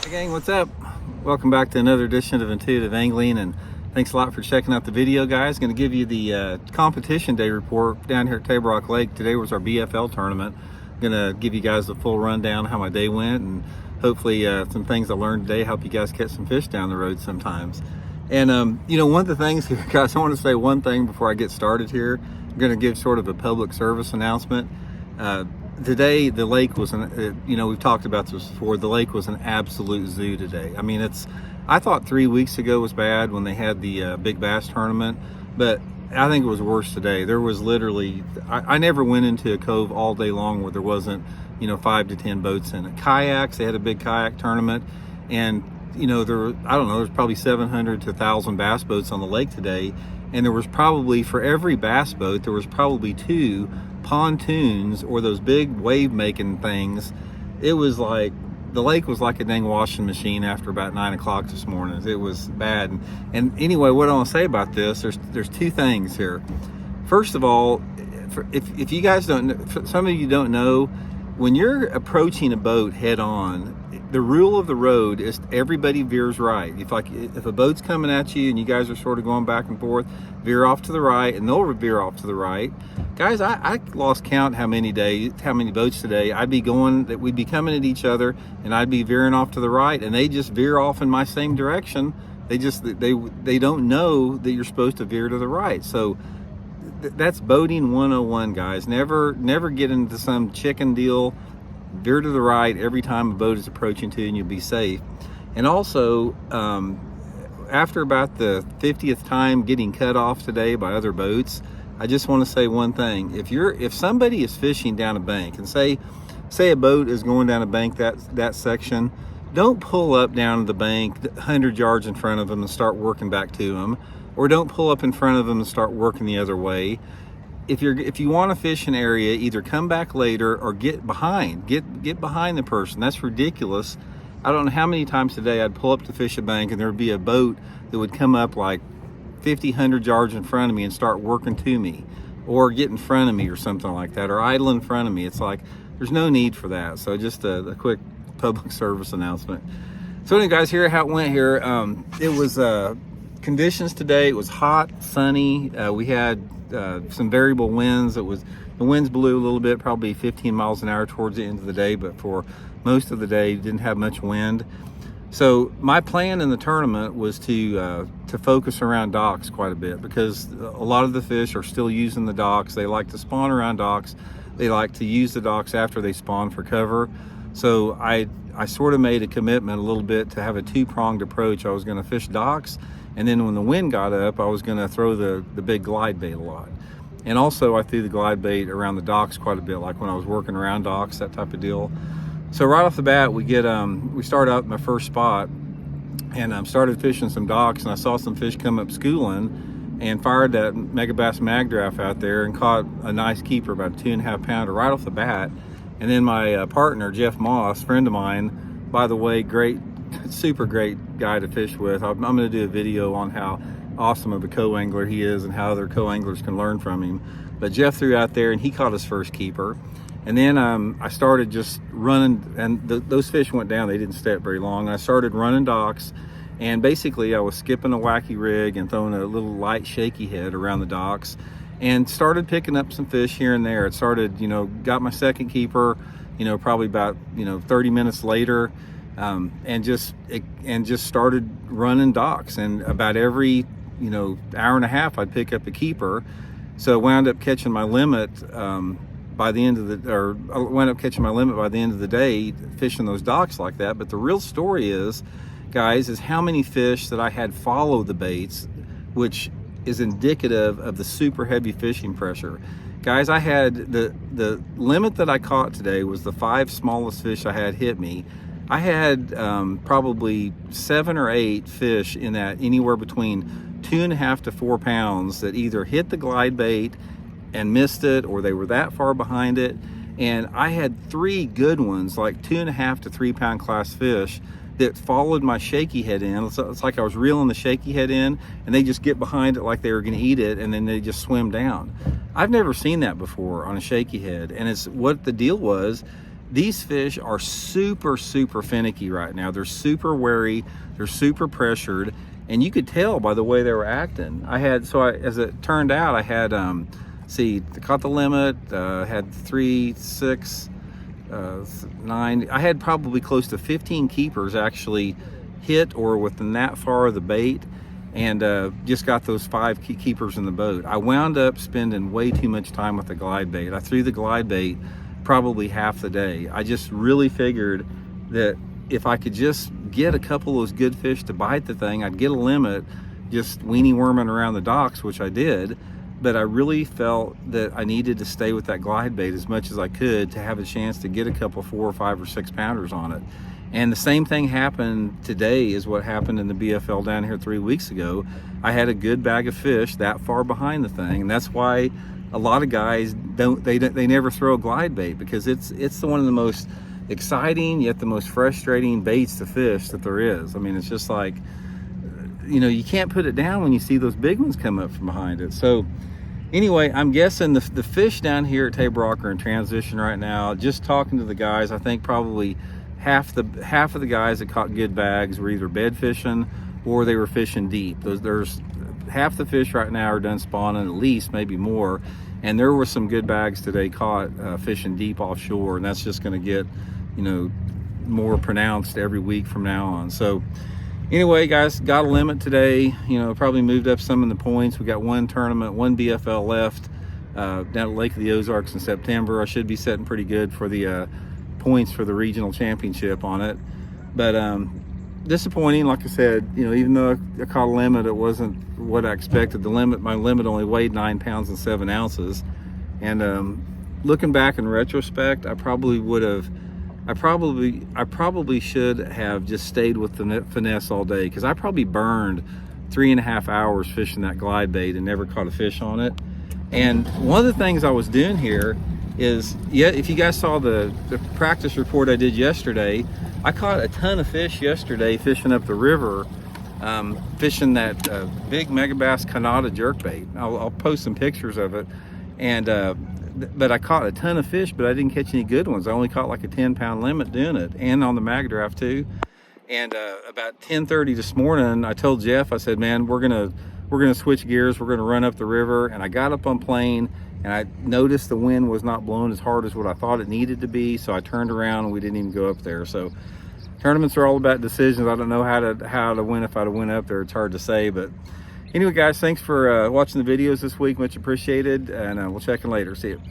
Hey gang, what's up? Welcome back to another edition of Intuitive Angling, and thanks a lot for checking out the video, guys. Going to give you the competition day report down here at Table Rock Lake. Today was our BFL tournament. I'm going to give you guys a full rundown how my day went, and hopefully some things I learned today help you guys catch some fish down the road sometimes. And you know, one of the things here, guys, I want to say one thing before I get started here. I'm going to give sort of a public service announcement. Today the lake was you know, we've talked about this before, the lake was an absolute zoo today. I mean, I thought 3 weeks ago was bad when they had the big bass tournament, but I think it was worse today. There was literally, I never went into a cove all day long where there wasn't, you know, 5 to 10 boats in it. Kayaks, they had a big kayak tournament, and you know, I don't know, there's probably 700 to 1,000 bass boats on the lake today, and there was probably, for every bass boat, there was probably 2 pontoons or those big wave making things. It was like the lake was like a dang washing machine after about 9 o'clock this morning. It was bad. And anyway, what I want to say about this, there's 2 things here. First of all, if you guys don't know, some of you don't know, when you're approaching a boat head on, the rule of the road is everybody veers right. If a boat's coming at you and you guys are sort of going back and forth, veer off to the right, and they'll veer off to the right. Guys, I lost count how many boats today we'd be coming at each other, and I'd be veering off to the right, and they just veer off in my same direction. They don't know that you're supposed to veer to the right. So that's boating 101, guys. Never get into some chicken deal. Veer to the right every time a boat is approaching to you, and you'll be safe. And also, after about the 50th time getting cut off today by other boats, I just want to say one thing. If somebody is fishing down a bank, and say a boat is going down a bank that section, don't pull up down to the bank 100 yards in front of them and start working back to them, or don't pull up in front of them and start working the other way. If you want to fish an area, either come back later or get behind the person. That's ridiculous. I don't know how many times today I'd pull up to fish a bank and there would be a boat that would come up like 50, 100 yards in front of me and start working to me, or get in front of me or something like that, or idle in front of me. It's like, there's no need for that. So just a quick public service announcement. So anyway, guys, here how it went here. It was conditions today. It was hot, sunny. We had some variable winds. The winds blew a little bit, probably 15 miles an hour towards the end of the day, but for most of the day didn't have much wind. So my plan in the tournament was to focus around docks quite a bit, because a lot of the fish are still using the docks. They like to spawn around docks. They like to use the docks after they spawn for cover. So I sort of made a commitment a little bit to have a 2-pronged approach. I was going to fish docks, and then when the wind got up, I was going to throw the big glide bait a lot. And also I threw the glide bait around the docks quite a bit, like when I was working around docks, that type of deal. So right off the bat, we start out my first spot, and started fishing some docks, and I saw some fish come up schooling, and fired that Megabass Mag Draft out there and caught a nice keeper, about a 2.5 pounder right off the bat. And then my partner, Jeff Moss, friend of mine, by the way, super great guy to fish with. I'm going to do a video on how awesome of a co-angler he is and how other co-anglers can learn from him. But Jeff threw out there and he caught his first keeper. And then I started just running, and those fish went down. They didn't stay up very long. I started running docks, and basically I was skipping a wacky rig and throwing a little light shaky head around the docks, and started picking up some fish here and there. It started, you know, got my second keeper, you know, probably about, 30 minutes later, and just started running docks. And about every, hour and a half, I'd pick up a keeper. So I wound up catching my limit by the end of the day, fishing those docks like that. But the real story is, guys, is how many fish that I had follow the baits, which is indicative of the super heavy fishing pressure. Guys, I had the limit that I caught today was the 5 smallest fish I had hit me. I had probably 7 or 8 fish in that, anywhere between 2.5 to 4 pounds, that either hit the glide bait and missed it, or they were that far behind it. And I had 3 good ones, like 2.5 to 3 pound class fish, that followed my shaky head in. It's like I was reeling the shaky head in, and they just get behind it like they were going to eat it, and then they just swim down. I've never seen that before on a shaky head. And it's what the deal was These fish are super finicky right now. They're super wary, they're super pressured, and you could tell by the way they were acting. As it turned out, I had caught the limit, had 3, 6, 9. I had probably close to 15 keepers actually hit or within that far of the bait, and just got those 5 keepers in the boat. I wound up spending way too much time with the glide bait. I threw the glide bait probably half the day. I just really figured that if I could just get a couple of those good fish to bite the thing, I'd get a limit just weenie worming around the docks, which I did. But I really felt that I needed to stay with that glide bait as much as I could to have a chance to get a couple 4 or 5 or 6 pounders on it. And the same thing happened today as what happened in the BFL down here 3 weeks ago. I had a good bag of fish that far behind the thing, and that's why a lot of guys they never throw a glide bait, because it's one of the most exciting yet the most frustrating baits to fish that there is. I mean, it's just like, you know, you can't put it down when you see those big ones come up from behind it. So anyway, I'm guessing the fish down here at Table Rock are in transition right now. Just talking to the guys, I think probably half of the guys that caught good bags were either bed fishing or they were fishing deep. There's half the fish right now are done spawning, at least, maybe more. And there were some good bags today caught fishing deep offshore, and that's just going to get, you know, more pronounced every week from now on. So anyway, guys, got a limit today. You know, probably moved up some in the points. We got one tournament, one BFL left down at Lake of the Ozarks in September. I should be setting pretty good for the points for the regional championship on it. But disappointing, like I said, you know, even though I caught a limit, it wasn't what I expected. My limit only weighed 9 pounds and 7 ounces. And looking back in retrospect, I probably should have just stayed with the finesse all day, because I probably burned 3.5 hours fishing that glide bait and never caught a fish on it. And one of the things I was doing here is, yeah, if you guys saw the practice report I did yesterday, I caught a ton of fish yesterday fishing up the river, fishing that big megabass Canada jerkbait. I'll post some pictures of it. And but I caught a ton of fish, but I didn't catch any good ones. I only caught like a 10-pound limit doing it, and on the mag draft too. And about 10:30 this morning, I told Jeff, I said, man, we're gonna switch gears. We're gonna run up the river. And I got up on plane, and I noticed the wind was not blowing as hard as what I thought it needed to be. So I turned around, and we didn't even go up there. So tournaments are all about decisions. I don't know how to win if I'd have went up there. It's hard to say, but anyway, guys, thanks for watching the videos this week. Much appreciated, and we'll check in later. See you.